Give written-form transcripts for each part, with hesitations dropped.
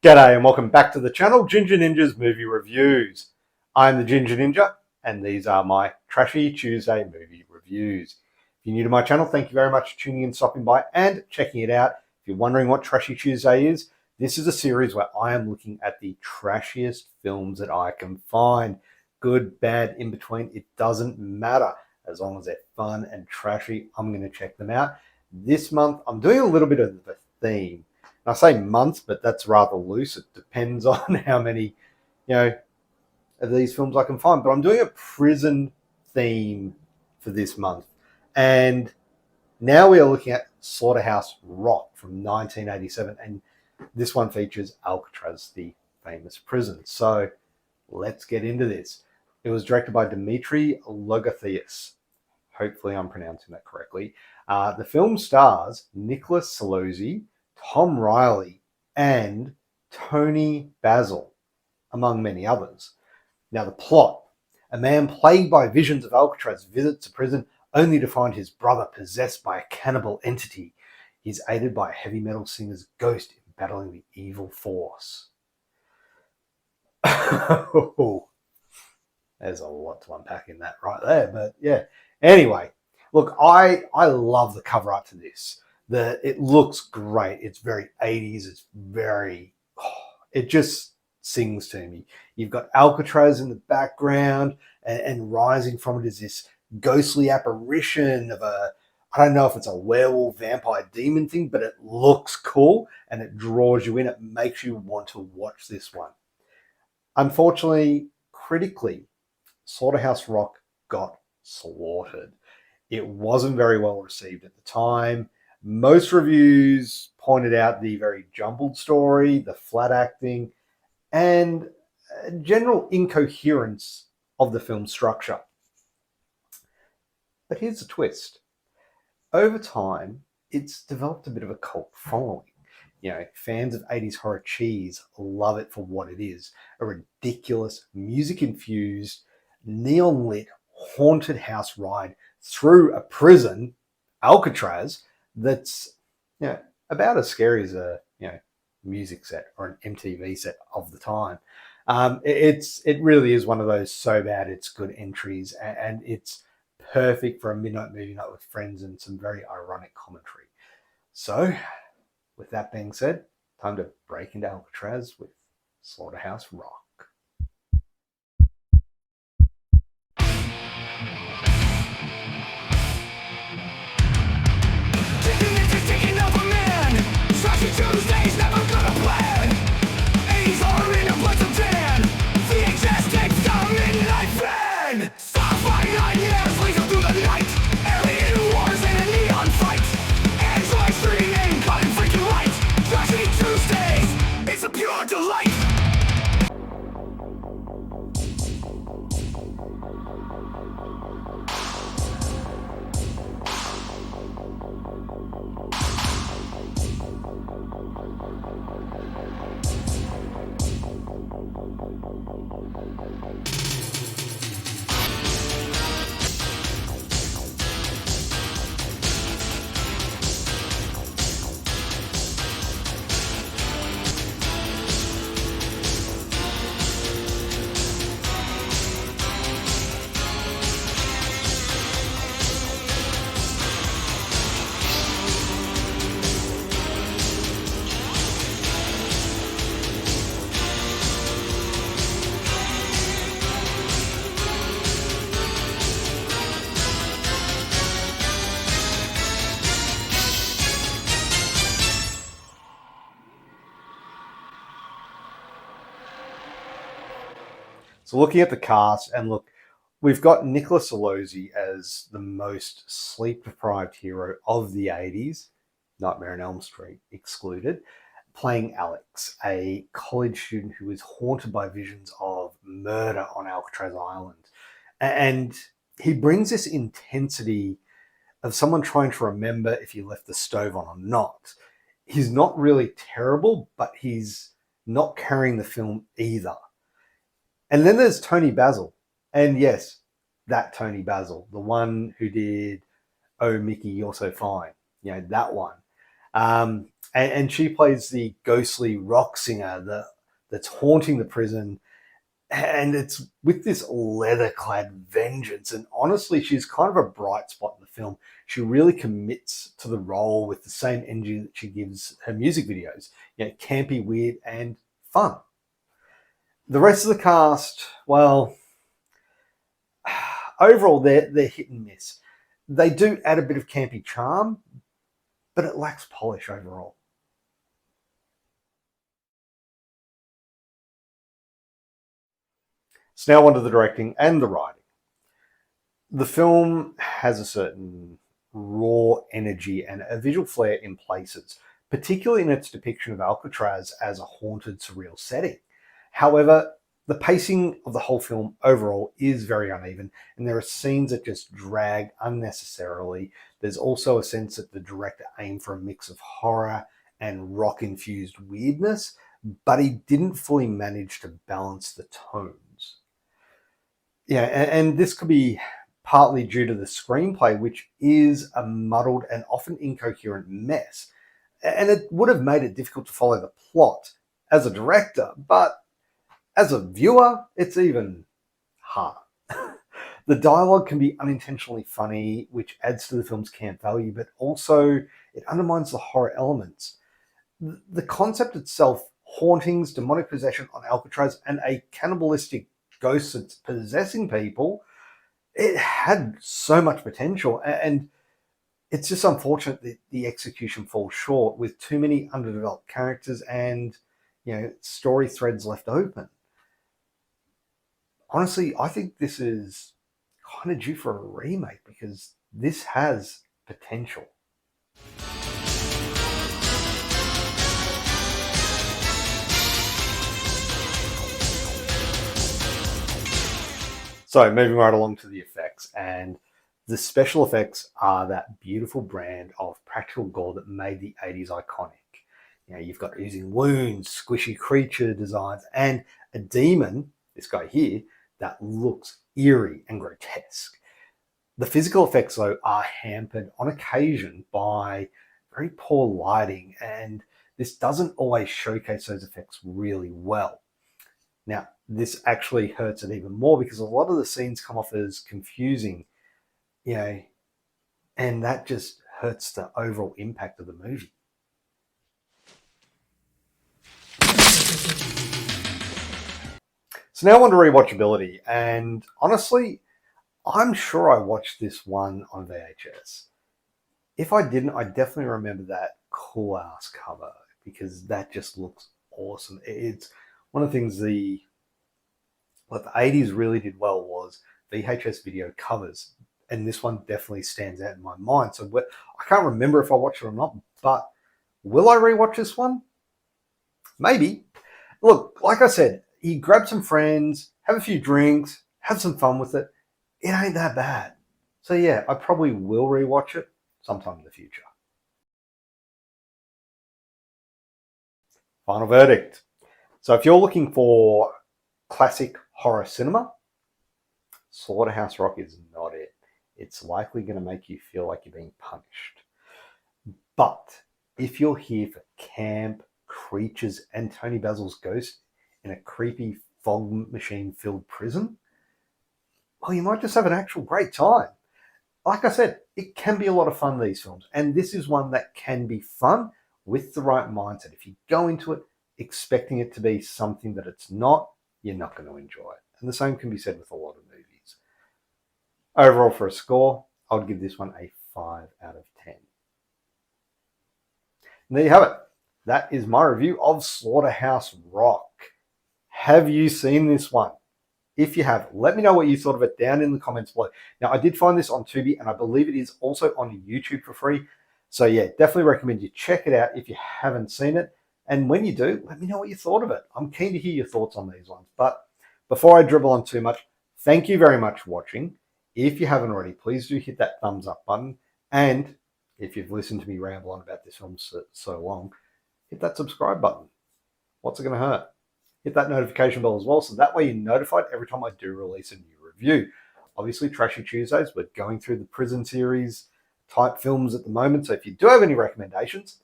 G'day and welcome back to the channel, Ginger Ninja's Movie Reviews. I'm the Ginger Ninja and these are my Trashy Tuesday movie reviews. If you're new to my channel, thank you very much for tuning in, stopping by and checking it out. If you're wondering what Trashy Tuesday is, this is a series where I am looking at the trashiest films that I can find. Good, bad, in between, it doesn't matter. As long as they're fun and trashy, I'm going to check them out. This month, I'm doing a little bit of a theme. I say months, but that's rather loose. It depends on how many, of these films I can find. But I'm doing a prison theme for this month. And now we are looking at Slaughterhouse-rock from 1987. And this one features Alcatraz, the famous prison. So let's get into this. It was directed by Dimitri Logotheus. Hopefully I'm pronouncing that correctly. The film stars Nicholas Salozzi, Tom Riley, and tonibasil, among many others. Now, the plot. A man plagued by visions of Alcatraz visits a prison only to find his brother possessed by a cannibal entity. He's aided by a heavy metal singer's ghost in battling the evil force. There's a lot to unpack in that right there, but yeah. Anyway, look, I love the cover art to this. It looks great. It's very 80s. It's very, it just sings to me. You've got Alcatraz in the background, and rising from it is this ghostly apparition of I don't know if it's a werewolf, vampire, demon thing, but it looks cool and it draws you in. It makes you want to watch this one. Unfortunately, critically, Slaughterhouse-rock got slaughtered. It wasn't very well received at the time. Most reviews pointed out the very jumbled story, the flat acting, and general incoherence of the film's structure. But here's the twist. Over time, it's developed a bit of a cult following. Fans of 80s horror cheese love it for what it is. A ridiculous, music-infused, neon-lit, haunted house ride through a prison, Alcatraz, that's about as scary as a music set or an MTV set of the time. It really is one of those so bad it's good entries, and it's perfect for a midnight movie night with friends and some very ironic commentary. So, with that being said, time to break into Alcatraz with Slaughterhouse-rock. Tuesday's never gonna plan. 80s horror in a bunch of tan. VHS tapes down midnight fan. Stop fighting 9 years, leads them through the night. Alien wars in a neon fight. Android streaming, caught in freaking light. Trashy Tuesdays, it's a pure delight. So looking at the cast, and look, we've got Nicholas Salozzi as the most sleep-deprived hero of the 80s, Nightmare on Elm Street excluded, playing Alex, a college student who is haunted by visions of murder on Alcatraz Island. And he brings this intensity of someone trying to remember if you left the stove on or not. He's not really terrible, but he's not carrying the film either. And then there's tonibasil. And yes, that tonibasil, the one who did Oh Mickey, You're So Fine. That one. And she plays the ghostly rock singer that's haunting the prison. And it's with this leather-clad vengeance. And honestly, she's kind of a bright spot in the film. She really commits to the role with the same energy that she gives her music videos. Campy, weird, and fun. The rest of the cast, well, overall, they're hit and miss. They do add a bit of campy charm, but it lacks polish overall. So now on to the directing and the writing. The film has a certain raw energy and a visual flair in places, particularly in its depiction of Alcatraz as a haunted, surreal setting. However, the pacing of the whole film overall is very uneven, and there are scenes that just drag unnecessarily. There's also a sense that the director aimed for a mix of horror and rock-infused weirdness, but he didn't fully manage to balance the tones. And this could be partly due to the screenplay, which is a muddled and often incoherent mess. And it would have made it difficult to follow the plot as a director, but as a viewer, it's even harder. The dialogue can be unintentionally funny, which adds to the film's camp value, but also it undermines the horror elements. The concept itself, hauntings, demonic possession on Alcatraz, and a cannibalistic ghost that's possessing people, it had so much potential, and it's just unfortunate that the execution falls short with too many underdeveloped characters and story threads left open. Honestly, I think this is kind of due for a remake because this has potential. So moving right along to the effects, and the special effects are that beautiful brand of practical gore that made the 80s iconic. You've got oozing wounds, squishy creature designs, and a demon, this guy here, that looks eerie and grotesque. The physical effects, though, are hampered on occasion by very poor lighting, and this doesn't always showcase those effects really well. Now, this actually hurts it even more because a lot of the scenes come off as confusing, and that just hurts the overall impact of the movie. So now on to rewatchability, and honestly, I'm sure I watched this one on VHS. If I didn't, I definitely remember that cool ass cover because that just looks awesome. It's one of the things what the 80s really did well was VHS video covers, and this one definitely stands out in my mind. So I can't remember if I watched it or not, but will I rewatch this one? Maybe. Look, like I said, you grab some friends, have a few drinks, have some fun with it. It ain't that bad. So yeah, I probably will rewatch it sometime in the future. Final verdict. So if you're looking for classic horror cinema, Slaughterhouse-rock is not it. It's likely going to make you feel like you're being punished. But if you're here for camp, creatures, and Tony Basil's ghost in a creepy fog machine-filled prison, well, you might just have an actual great time. Like I said, it can be a lot of fun, these films, and this is one that can be fun with the right mindset. If you go into it expecting it to be something that it's not, you're not going to enjoy it. And the same can be said with a lot of movies. Overall, for a score, I would give this one a 5 out of 10. And there you have it. That is my review of Slaughterhouse-rock. Have you seen this one? If you have, let me know what you thought of it down in the comments below. Now, I did find this on Tubi, and I believe it is also on YouTube for free. So yeah, definitely recommend you check it out if you haven't seen it. And when you do, let me know what you thought of it. I'm keen to hear your thoughts on these ones. But before I dribble on too much, thank you very much for watching. If you haven't already, please do hit that thumbs up button. And if you've listened to me ramble on about this film so long, hit that subscribe button. What's it going to hurt? Hit that notification bell as well, so that way you're notified every time I do release a new review. Obviously, Trashy Tuesdays, we're going through the prison series type films at the moment, so if you do have any recommendations,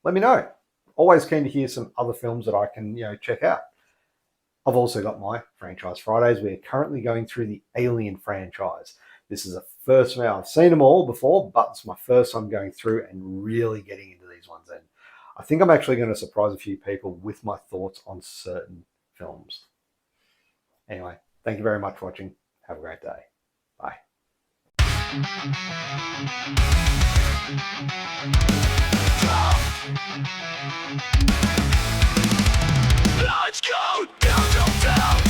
let me know. Always keen to hear some other films that I can, check out. I've also got my Franchise Fridays. We're currently going through the Alien franchise. This is a first for me. I've seen them all before, but it's my first time going through and really getting into these ones. And I think I'm actually going to surprise a few people with my thoughts on certain films. Anyway, thank you very much for watching. Have a great day. Bye. Let's go down, down, down.